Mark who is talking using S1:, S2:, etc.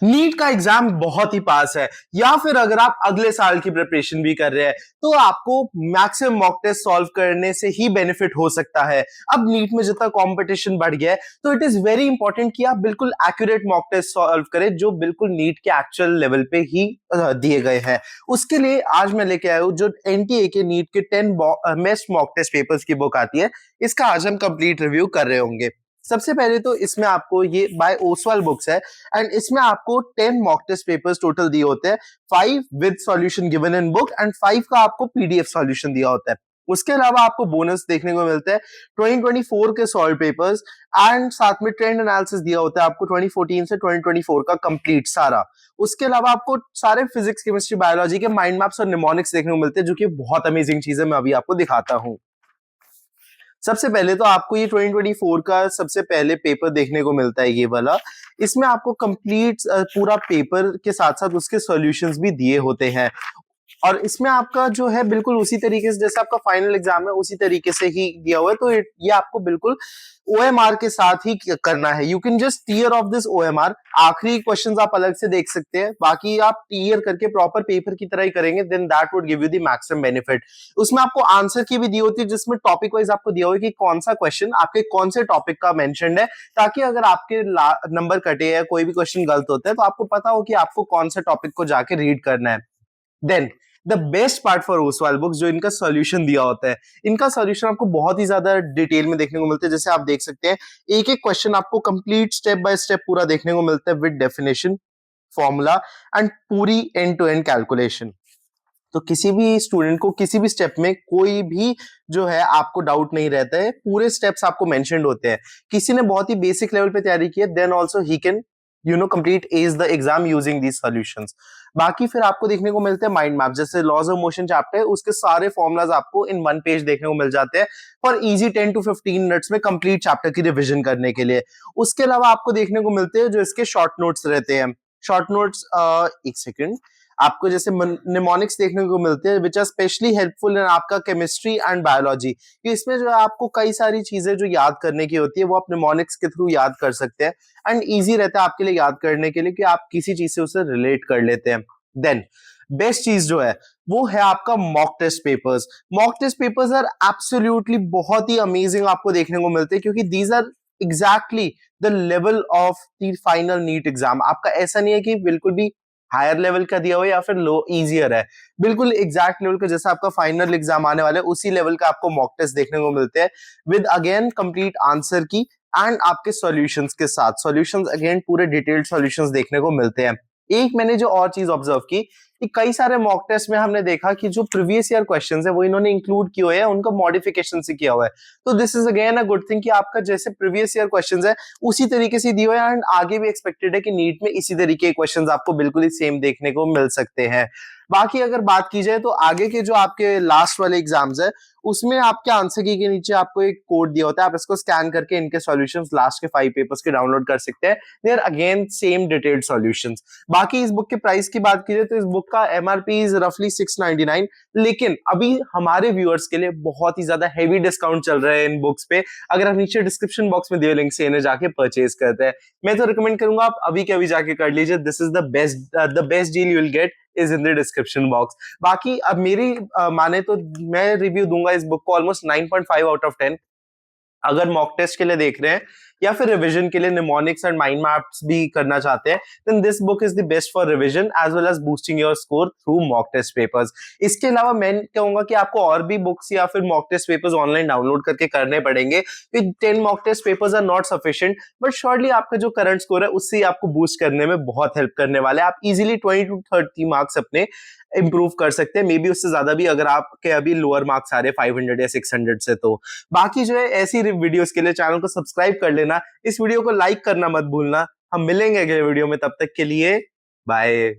S1: NEET का exam बहुत ही पास है, या फिर अगर आप अगले साल की प्रिपरेशन भी कर रहे हैं तो आपको मैक्सिमम मॉक टेस्ट सॉल्व करने से ही बेनिफिट हो सकता है। अब नीट में जितना कंपटीशन बढ़ गया है तो इट इज वेरी इंपॉर्टेंट कि आप बिल्कुल एक्यूरेट मॉक टेस्ट सॉल्व करें जो बिल्कुल नीट के एक्चुअल लेवल पे ही दिए गए हैं। उसके लिए आज मैं लेके आया हूं जो एनटीए के नीट के 10 बेस्ट मॉक टेस्ट पेपर्स की बुक आती है, इसका आज हम कंप्लीट रिव्यू कर रहे होंगे। सबसे पहले तो इसमें आपको ये बाय ओसवाल बुक्स है एंड इसमें आपको 10 मॉक टेस्ट पेपर्स टोटल दिए होते हैं, 5 with solution given in book and 5 का आपको पीडीएफ सॉल्यूशन दिया होता है। उसके अलावा आपको बोनस देखने को मिलता है 2024 के सॉल्व पेपर्स एंड साथ में ट्रेंड एनालिसिस दिया होता है आपको 2014 से 2024 का कंप्लीट सारा। उसके अलावा आपको सारे फिजिक्स केमिस्ट्री बायोलॉजी के माइंड मैप्स और निमोनिक्स देखने को मिलते हैं जो कि बहुत अमेजिंग चीज है, मैं अभी आपको दिखाता हूं। सबसे पहले तो आपको ये 2024 का सबसे पहले पेपर देखने को मिलता है ये वाला। इसमें आपको कंप्लीट पूरा पेपर के साथ साथ उसके सॉल्यूशंस भी दिए होते हैं और इसमें आपका जो है बिल्कुल उसी तरीके से जैसे आपका फाइनल एग्जाम है उसी तरीके से ही दिया हुआ है। तो ये आपको बिल्कुल ओएमआर के साथ ही करना है। You can just tear off this OMR. आखिरी क्वेश्चंस आप अलग से देख सकते हैं, बाकी आप टीयर करके प्रॉपर पेपर की तरह ही करेंगे, then that would give you the maximum benefit. उसमें आपको आंसर की भी दी होती है जिसमें टॉपिक वाइज आपको दिया हुआ है कि कौन सा क्वेश्चन आपके कौन से टॉपिक का मेंशन्ड है, ताकि अगर आपके नंबर कटे या कोई भी क्वेश्चन गलत होता है तो आपको पता हो कि आपको कौन सा टॉपिक को जाके रीड करना है। Then the best part for Oswaal books जो इनका सॉल्यूशन दिया होता है, इनका सॉल्यूशन आपको बहुत ही ज्यादा डिटेल में देखने को मिलता है। जैसे आप देख सकते हैं एक एक क्वेश्चन आपको कंप्लीट स्टेप बाय स्टेप पूरा देखने को मिलता है विद डेफिनेशन, फॉर्मूला एंड पूरी एंड टू एंड कैलकुलेशन। तो किसी भी स्टूडेंट को किसी भी स्टेप में कोई भी जो है आपको डाउट नहीं रहता है, पूरे स्टेप्स आपको मेंशन्ड होते हैं। किसी ने बहुत ही बेसिक लेवल पे तैयारी की है then also he can complete as the exam using these solutions. बाकी फिर आपको देखने को मिलते हैं माइंड मैप, जैसे लॉज ऑफ मोशन चैप्टर है उसके सारे फॉर्मुलाज आपको इन वन पेज देखने को मिल जाते हैं फॉर इजी 10 to 15 मिनट्स में कंप्लीट चैप्टर की रिवीजन करने के लिए। उसके अलावा आपको देखने को मिलते हैं जो इसके शॉर्ट नोट्स रहते हैं। शॉर्ट नोट्स एक सेकेंड, आपको जैसे निमोनिक्स देखने को मिलते हैं which are specially helpful in आपका केमिस्ट्री एंड बायोलॉजी। इसमें जो है आपको कई सारी चीजें जो याद करने की होती है वो आप निमोनिक्स के थ्रू याद कर सकते हैं एंड इजी रहता है आपके लिए याद करने के लिए कि आप किसी चीज से उसे रिलेट कर लेते हैं। देन बेस्ट चीज जो है वो है आपका mock test papers. Mock test papers are absolutely बहुत ही अमेजिंग आपको देखने को मिलते हैं क्योंकि these are exactly the level of the final NEET exam. आपका ऐसा नहीं है कि बिल्कुल भी हायर लेवल का दिया हुआ या फिर लो इजियर है, बिल्कुल एग्जैक्ट लेवल का जैसा आपका फाइनल एग्जाम आने वाला है उसी लेवल का आपको मॉक टेस्ट देखने को मिलते हैं विद अगेन कंप्लीट आंसर की एंड आपके सॉल्यूशंस के साथ। सॉल्यूशंस अगेन पूरे डिटेल्ड सॉल्यूशंस देखने को मिलते हैं। एक मैंने जो और चीज ऑब्जर्व की कि कई सारे मॉक टेस्ट में हमने देखा कि जो प्रीवियस ईयर क्वेश्चंस है वो इन्होंने इंक्लूड किए हुए हैं, उनका मॉडिफिकेशन से किया हुआ है। तो this is again a good thing कि आपका जैसे प्रीवियस ईयर क्वेश्चंस है उसी तरीके से दिए हुए हैं एंड आगे भी एक्सपेक्टेड है कि नीट में इसी तरीके के क्वेश्चंस आपको बिल्कुल ही सेम देखने को मिल सकते हैं। बाकी अगर बात की जाए तो आगे के जो आपके लास्ट वाले एग्जाम्स है उसमें आपके आंसर की के नीचे आपको एक कोड दिया होता है, आप इसको स्कैन करके इनके सॉल्यूशंस लास्ट के 5 पेपर्स के डाउनलोड कर सकते हैं। They are again same detailed solutions. बाकी इस बुक के प्राइस की बात की जाए तो इस बुक का एमआरपी इज रफली 699, लेकिन अभी हमारे व्यूअर्स के लिए बहुत ही ज्यादा हेवी डिस्काउंट चल रहा है इन बुक्स पे। अगर आप नीचे डिस्क्रिप्शन बॉक्स में दिए लिंक से इन्हें जाके परचेज करते हैं, मैं तो रिकमेंड करूंगा आप अभी के अभी जाके कर लीजिए। This is the best deal you will get is in the description box. बाकी अब मेरी माने तो मैं रिव्यू दूंगा इस बुक को ऑलमोस्ट 9.5 आउट ऑफ 10। अगर मॉक टेस्ट के लिए देख रहे हैं या फिर रिवीजन के लिए निमोनिक्स एंड माइंड मैप्स भी करना चाहते हैं then this book is the best for revision as well as boosting your score through mock test papers. इसके अलावा मैं कहूंगा कि आपको और भी बुक्स या फिर mock test papers online download करके करने पड़ेंगे। 10 mock test papers are not sufficient but surely आपका जो करंट स्कोर है उससे आपको बूस्ट करने में बहुत हेल्प करने वाले हैं। आप इजीली 20 to 30 मार्क्स अपने इंप्रूव कर सकते हैं, मे बी उससे ज्यादा भी अगर आपके अभी लोअर मार्क्स आ रहे 500 या 600 से। तो बाकी जो है ऐसी वीडियोस के लिए चैनल को सब्सक्राइब कर लेना, इस वीडियो को लाइक करना मत भूलना। हम मिलेंगे अगले वीडियो में, तब तक के लिए बाय।